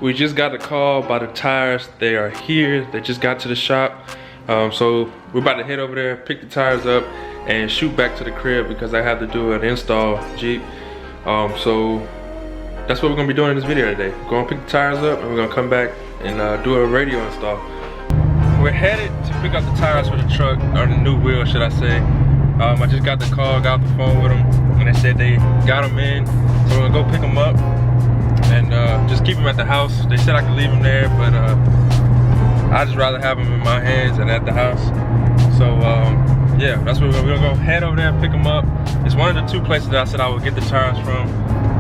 we just got a call by the tires. They are here. They just got to the shop. So we're about to head over there, pick the tires up, and shoot back to the crib because I have to do an install Jeep. So that's what we're gonna be doing in this video today. We're gonna pick the tires up and we're gonna come back and do a radio install. We're headed to pick up the tires for the truck, or the new wheel, should I say. I just got the call, got off the phone with them, and they said they got them in. So we're gonna go pick them up and just keep them at the house. They said I could leave them there, but I'd just rather have them in my hands than at the house. So yeah, that's where we're gonna go head over there and pick them up. It's one of the two places that I said I would get the tires from.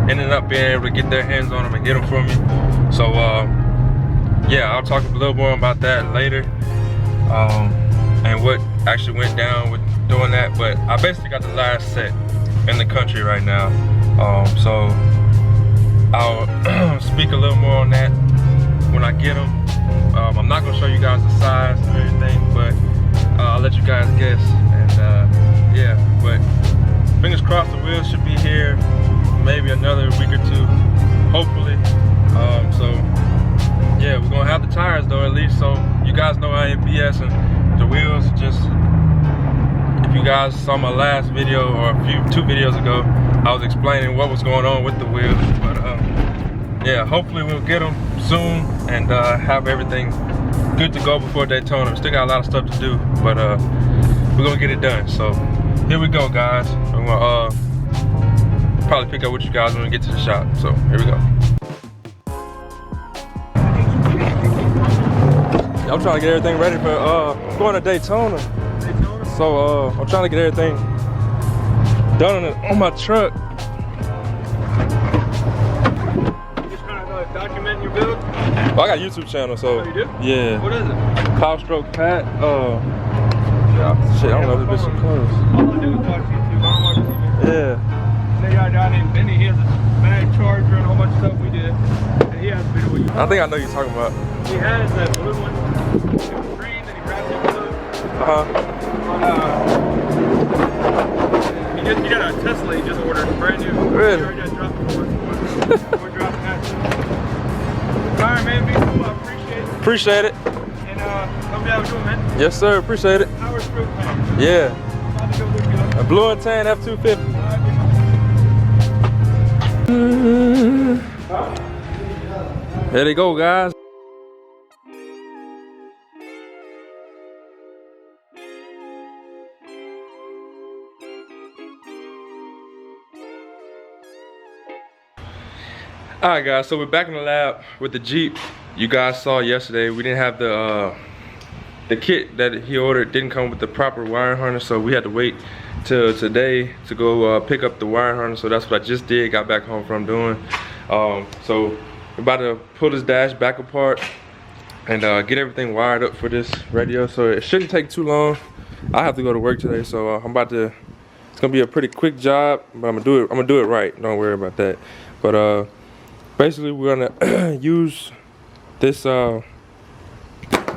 Ended up being able to get their hands on them and get them for me. So yeah, I'll talk a little more about that later, and what actually went down with doing that. But I basically got the last set in the country right now, so I'll speak a little more on that when I get them. I'm not gonna show you guys the size and everything, but I'll let you guys guess. And yeah, but fingers crossed the wheels should be here maybe another week or two, hopefully. So yeah, we're gonna have the tires though, at least, so you guys know I ain't BSing. The wheels, just, if you guys saw my last video or two videos ago, I was explaining what was going on with the wheels. But yeah, hopefully we'll get them soon and have everything good to go before Daytona. We still got a lot of stuff to do, but we're gonna get it done. So here we go, guys. I'm gonna probably pick up with you guys when we get to the shop. So here we go. I'm trying to get everything ready for I'm going to Daytona. So I'm trying to get everything done on my truck. You just kind of documenting your build? Well, I got a YouTube channel, so. Oh, you do? Yeah. What is it? Powerstrokepat. Yeah, shit, I don't know if this bitch is close. All I do is watch YouTube. I don't watch TV. Yeah. They got a guy named Benny. He has a mag charger and a whole bunch of stuff we did. And he has a video with you. I think I know you're talking about. He has that blue one. It was green, then he wrapped it blue. He got a Tesla he just ordered, brand new. Really? He already got dropped before. We're dropping that too. Alright, man, be cool. I appreciate it. Appreciate it. And hope you have a good one, man. Yes, sir. Appreciate it. Powerstrokepat. Yeah. I'm about to go look it up. A blue and tan F250. There they go, guys. Alright guys, so we're back in the lab with the Jeep. You guys saw yesterday we didn't have the kit that he ordered didn't come with the proper wiring harness, so we had to wait till today to go pick up the wiring harness. So that's what I just did, got back home from doing. So we're about to pull this dash back apart and get everything wired up for this radio. So it shouldn't take too long. I have to go to work today, so I'm about to, it's gonna be a pretty quick job, but I'm gonna do it right. Don't worry about that. But basically we're gonna use this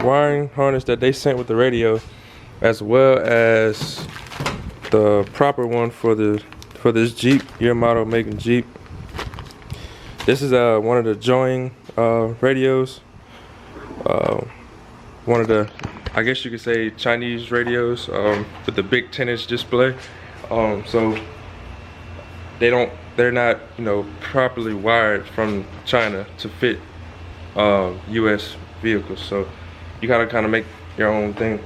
wiring harness that they sent with the radio, as well as the proper one for this Jeep, year model, make and Jeep. This is one of the join radios, one of the, I guess you could say, Chinese radios with the big 10-inch display. So they're not, you know, properly wired from China to fit US vehicles. So you gotta kind of make your own thing.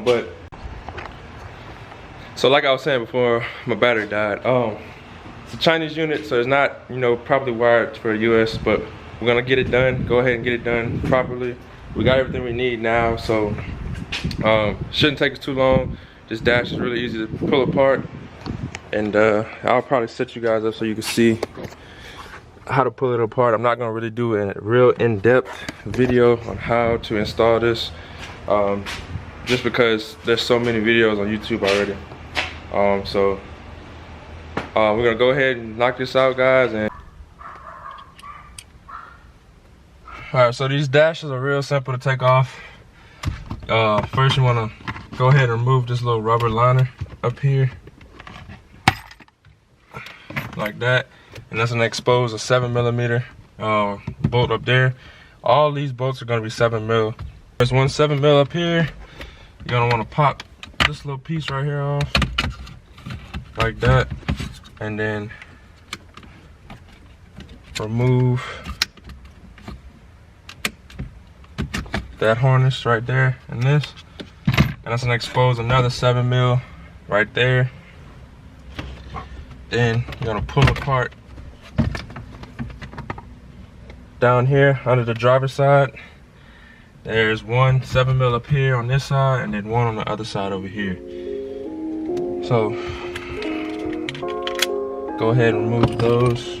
But so like I was saying before, my battery died. It's a Chinese unit, so it's not, you know, properly wired for US, but we're gonna get it done. Go ahead and get it done properly. We got everything we need now, so shouldn't take us too long. This dash is really easy to pull apart, and I'll probably set you guys up so you can see how to pull it apart. I'm not gonna really do a real in-depth video on how to install this, just because there's so many videos on YouTube already. So we're gonna go ahead and knock this out, guys. And alright, so these dashes are real simple to take off. First you wanna go ahead and remove this little rubber liner up here. like that. And that's gonna expose a 7mm bolt up there. All these bolts are gonna be 7mm. There's one 7mm up here. You're gonna wanna pop this little piece right here off, like that. And then remove that harness right there and this. And that's gonna expose another 7mm right there. Then you're gonna pull apart down here under the driver's side. There's one 7mm up here on this side and then one on the other side over here. So go ahead and remove those.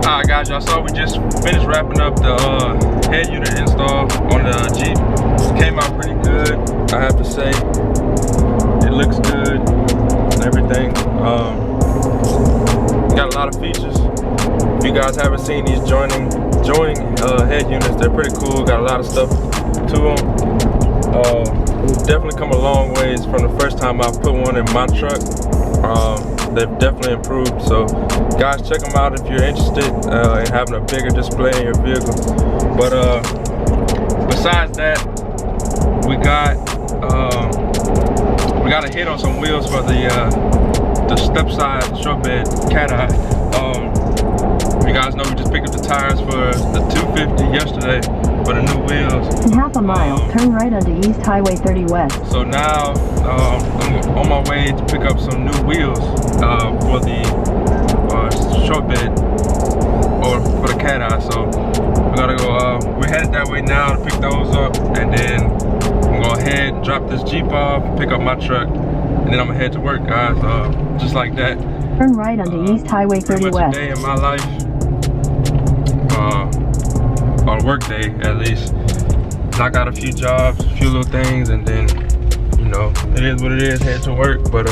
Alright guys, y'all saw we just finished wrapping up the head unit install on the Jeep. It came out pretty good, I have to say. It looks good and everything. Got a lot of features. If you guys haven't seen these joining head units, they're pretty cool. Got a lot of stuff to them. Definitely come a long ways from the first time I put one in my truck. They've definitely improved. So guys, check them out if you're interested in having a bigger display in your vehicle. But besides that, we got a hit on some wheels for the step side short bed cat eye. You guys know we just picked up the tires for the 250 yesterday for the new wheels. In half a mile, turn right onto East Highway 30 West. So now I'm on my way to pick up some new wheels for the short bed or for the cat eye. So we gotta go. We're headed that way now to pick those up, and then I'm gonna head and drop this Jeep off, pick up my truck, and then I'm gonna head to work, guys. Just like that. Turn right onto East Highway 30 West. A day in my life, on work day at least. Knock out a few jobs, a few little things, and then, you know, it is what it is, head to work. But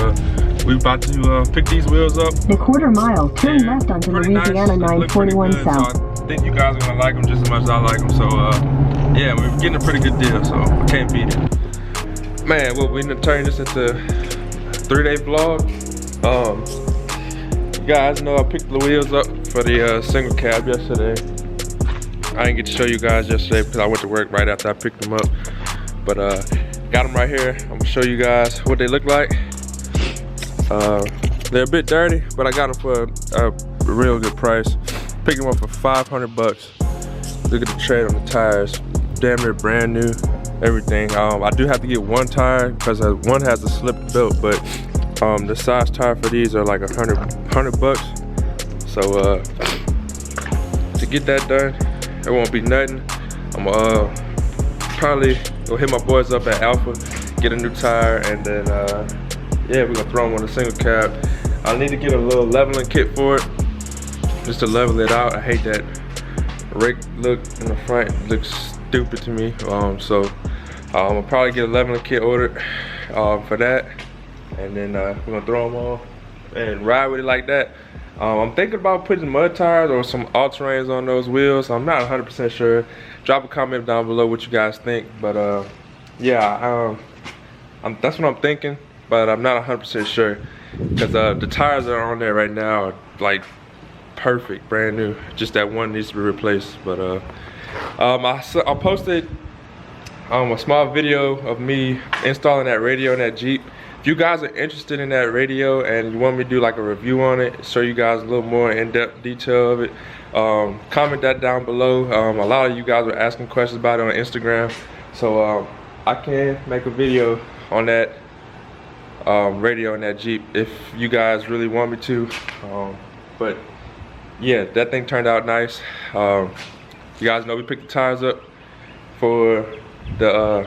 we about to pick these wheels up. A quarter mile, turn left onto Louisiana 941 South. So I think you guys are gonna like them just as much as I like them. So yeah, we're getting a pretty good deal, so I can't beat it. Man, well, we done turned this into a 3-day vlog. You guys know I picked the wheels up for the single cab yesterday. I didn't get to show you guys yesterday because I went to work right after I picked them up. But got them right here. I'm gonna show you guys what they look like. They're a bit dirty, but I got them for a real good price. Picked them up for 500 bucks. Look at the tread on the tires. Damn near brand new, everything. I do have to get one tire because one has a slip belt, but the size tire for these are like 100 bucks. So to get that done, it won't be nothing. I'm probably go hit my boys up at Alpha, get a new tire, and then yeah, we're gonna throw them on a single cab. I need to get a little leveling kit for it, just to level it out. I hate that rake look in the front, it looks stupid to me. So I'll probably get a leveling kit ordered for that, and then we're gonna throw them on and ride with it like that. I'm thinking about putting mud tires or some all-terrains on those wheels. I'm not 100% sure. Drop a comment down below what you guys think. But yeah, that's what I'm thinking, but I'm not 100% sure because the tires that are on there right now are like perfect, brand new. Just that one needs to be replaced. But I posted a small video of me installing that radio in that Jeep. If you guys are interested in that radio and you want me to do like a review on it, show you guys a little more in-depth detail of it, comment that down below. A lot of you guys were asking questions about it on Instagram, so I can make a video on that radio in that Jeep if you guys really want me to. But yeah, that thing turned out nice. You guys know we picked the tires up for the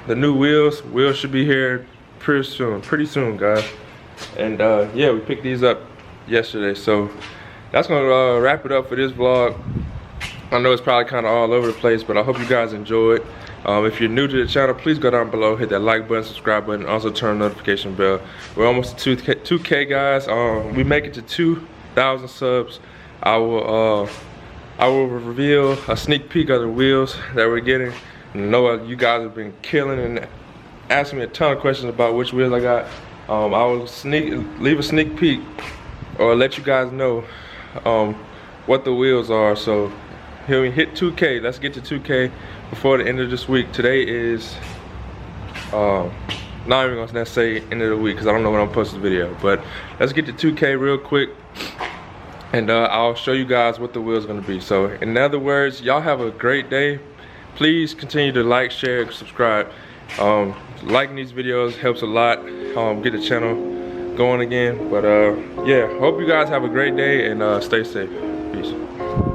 new wheels. Wheels should be here pretty soon, guys. And yeah, we picked these up yesterday. So that's gonna wrap it up for this vlog. I know it's probably kind of all over the place, but I hope you guys enjoy it. If you're new to the channel, please go down below, hit that like button, subscribe button, also turn the notification bell. We're almost to 2K guys. We make it to 2,000 subs. I will reveal a sneak peek of the wheels that we're getting. I know you guys have been killing and asking me a ton of questions about which wheels I got. I will leave a sneak peek or let you guys know what the wheels are. So here we hit 2K. Let's get to 2K before the end of this week. Today is not even gonna say end of the week because I don't know when I'm posting the video. But let's get to 2K real quick, and I'll show you guys what the wheel's gonna be. So in other words, y'all have a great day. Please continue to like, share, subscribe. Liking these videos helps a lot. Get the channel going again. But yeah, hope you guys have a great day and stay safe. Peace.